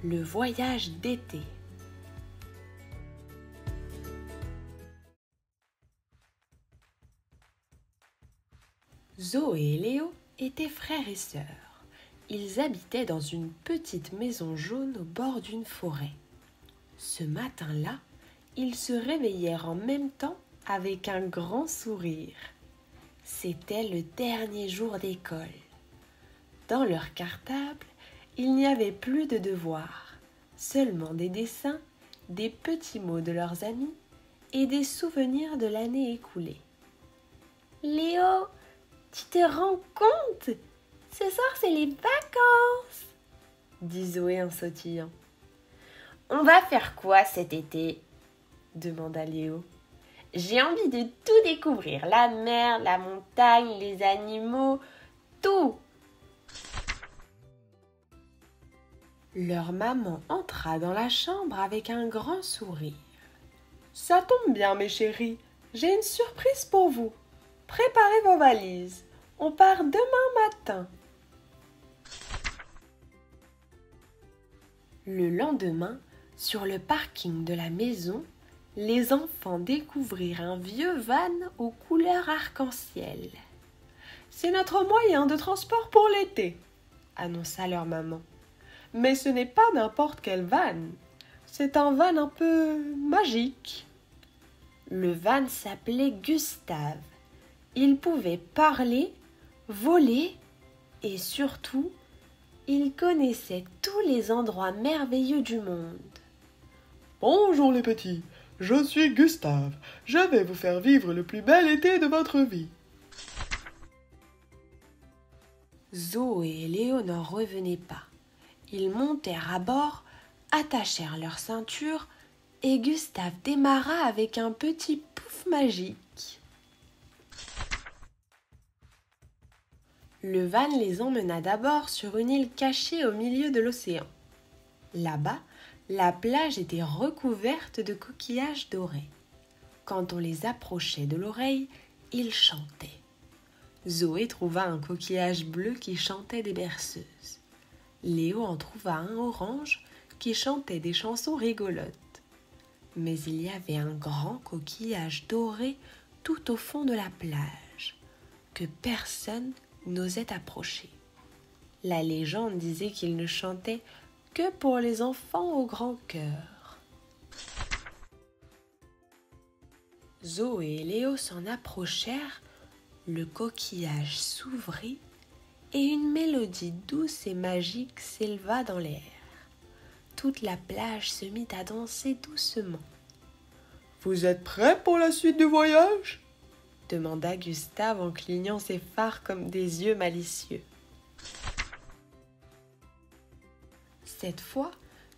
Le voyage d'été. Zo et Léo étaient frères et sœurs. Ils habitaient dans une petite maison jaune au bord d'une forêt. Ce matin-là, ils se réveillèrent en même temps avec un grand sourire. C'était le dernier jour d'école. Dans leur cartable, il n'y avait plus de devoirs, seulement des dessins, des petits mots de leurs amis et des souvenirs de l'année écoulée. Léo, tu te rends compte? Ce soir, c'est les vacances, dit Zoé en sautillant. On va faire quoi cet été? Demanda Léo. J'ai envie de tout découvrir, la mer, la montagne, les animaux, tout. Leur maman entra dans la chambre avec un grand sourire. Ça tombe bien, mes chéris, j'ai une surprise pour vous. Préparez vos valises, on part demain matin. Le lendemain, sur le parking de la maison, les enfants découvrirent un vieux van aux couleurs arc-en-ciel. C'est notre moyen de transport pour l'été, annonça leur maman. Mais ce n'est pas n'importe quel van, c'est un van un peu magique. Le van s'appelait Gustave. Il pouvait parler, voler et surtout, il connaissait tous les endroits merveilleux du monde. Bonjour les petits, je suis Gustave. Je vais vous faire vivre le plus bel été de votre vie. Zo et Léo n'en revenaient pas. Ils montèrent à bord, attachèrent leur ceinture et Gustave démarra avec un petit pouf magique. Le van les emmena d'abord sur une île cachée au milieu de l'océan. Là-bas, la plage était recouverte de coquillages dorés. Quand on les approchait de l'oreille, ils chantaient. Zoé trouva un coquillage bleu qui chantait des berceuses. Léo en trouva un orange qui chantait des chansons rigolotes. Mais il y avait un grand coquillage doré tout au fond de la plage, que personne n'osait approcher. La légende disait qu'il ne chantait que pour les enfants au grand cœur. Zo et Léo s'en approchèrent, le coquillage s'ouvrit et une mélodie douce et magique s'éleva dans l'air. Toute la plage se mit à danser doucement. « Vous êtes prêts pour la suite du voyage ?» demanda Gustave en clignant ses phares comme des yeux malicieux. Cette fois,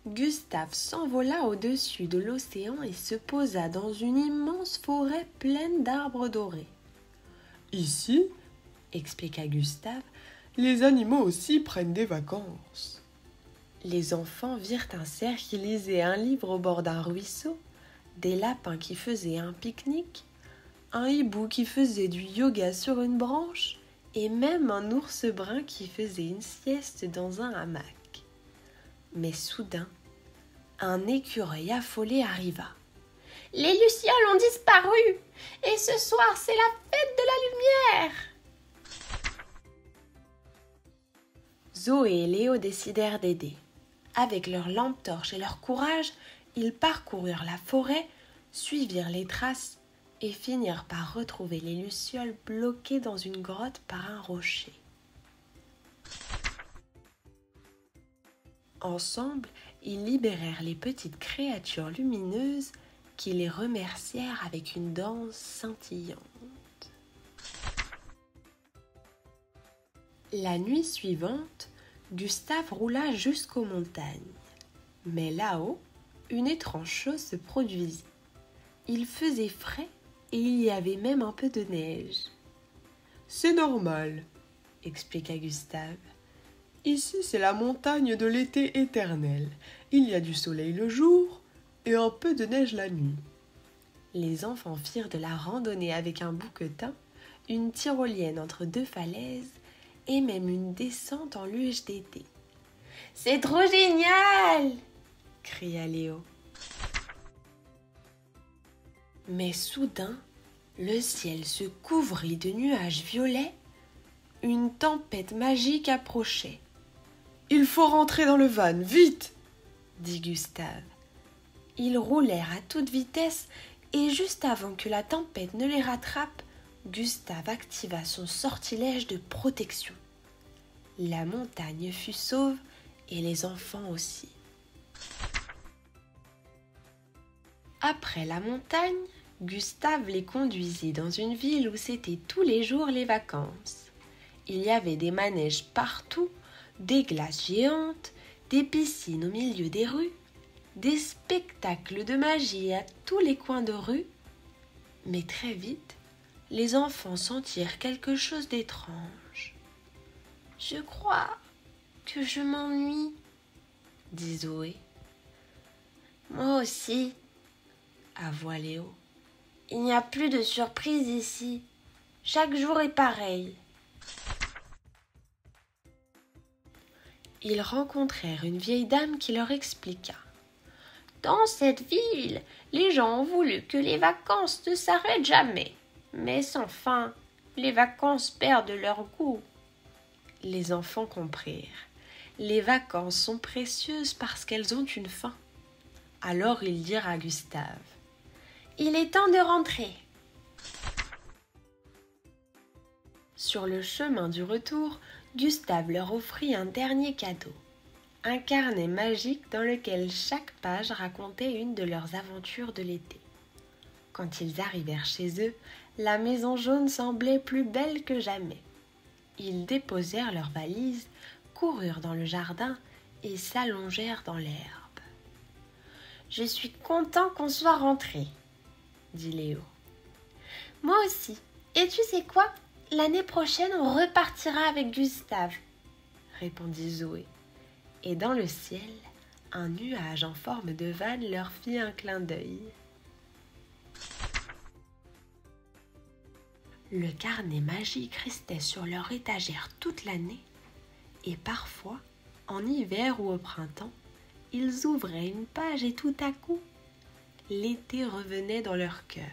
Gustave s'envola au-dessus de l'océan et se posa dans une immense forêt pleine d'arbres dorés. « Ici, expliqua Gustave, les animaux aussi prennent des vacances. » Les enfants virent un cerf qui lisait un livre au bord d'un ruisseau, des lapins qui faisaient un pique-nique, un hibou qui faisait du yoga sur une branche et même un ours brun qui faisait une sieste dans un hamac. Mais soudain, un écureuil affolé arriva. « Les lucioles ont disparu et ce soir c'est la fête de la lumière !» Zo et Léo décidèrent d'aider. Avec leurs lampes torches et leur courage, ils parcoururent la forêt, suivirent les traces et finirent par retrouver les lucioles bloquées dans une grotte par un rocher. Ensemble, ils libérèrent les petites créatures lumineuses qui les remercièrent avec une danse scintillante. La nuit suivante, Gustave roula jusqu'aux montagnes. Mais là-haut, une étrange chose se produisit. Il faisait frais et il y avait même un peu de neige. « C'est normal, » expliqua Gustave. « Ici, c'est la montagne de l'été éternel. Il y a du soleil le jour et un peu de neige la nuit. » Les enfants firent de la randonnée avec un bouquetin, une tyrolienne entre deux falaises et même une descente en luge d'été. C'est trop génial! Cria Léo. Mais soudain, le ciel se couvrit de nuages violets. Une tempête magique approchait. « Il faut rentrer dans le van, vite !» dit Gustave. Ils roulèrent à toute vitesse et juste avant que la tempête ne les rattrape, Gustave activa son sortilège de protection. La montagne fut sauve et les enfants aussi. Après la montagne, Gustave les conduisit dans une ville où c'était tous les jours les vacances. Il y avait des manèges partout, des glaces géantes, des piscines au milieu des rues, des spectacles de magie à tous les coins de rue. Mais très vite, les enfants sentirent quelque chose d'étrange. « Je crois que je m'ennuie, » dit Zoé. « Moi aussi, » avoua Léo. « Il n'y a plus de surprise ici. Chaque jour est pareil. » Ils rencontrèrent une vieille dame qui leur expliqua. « Dans cette ville, les gens ont voulu que les vacances ne s'arrêtent jamais. Mais sans fin, les vacances perdent leur goût. » Les enfants comprirent. Les vacances sont précieuses parce qu'elles ont une fin. Alors ils dirent à Gustave. « Il est temps de rentrer. » Sur le chemin du retour, Gustave leur offrit un dernier cadeau. Un carnet magique dans lequel chaque page racontait une de leurs aventures de l'été. Quand ils arrivèrent chez eux, la maison jaune semblait plus belle que jamais. Ils déposèrent leurs valises, coururent dans le jardin et s'allongèrent dans l'herbe. « Je suis content qu'on soit rentrés, » dit Léo. « Moi aussi. Et tu sais quoi ? L'année prochaine, on repartira avec Gustave, » répondit Zoé. Et dans le ciel, un nuage en forme de vanne leur fit un clin d'œil. Le carnet magique restait sur leur étagère toute l'année et parfois, en hiver ou au printemps, ils ouvraient une page et tout à coup, l'été revenait dans leur cœur.